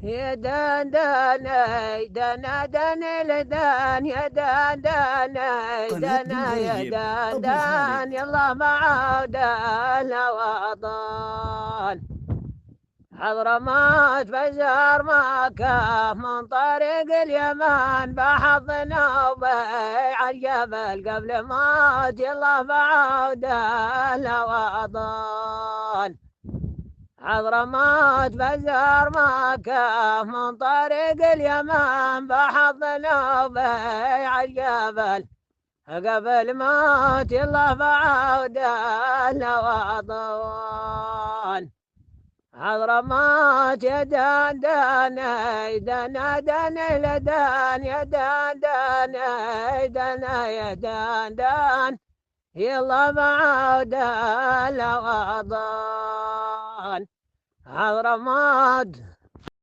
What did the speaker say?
يا دان داني دانا داني لدان يا دان داني قناة دانا يا بوهيب دان أبو دان خالد. يلا معاودان وطن حضرموت بزار مكة من طريق اليمن بحظنا وبيع الجبل قبل ما يلا معاودان وطن حضرموت بزار مكة من طريق اليمن بحظنا وبيع الجبل قبل ما يلا معاودان وطن حضرموت يا دان داني دانا داني لدان يا دان داني دانا يا دان دان يلا معاود الأوطان حضرموت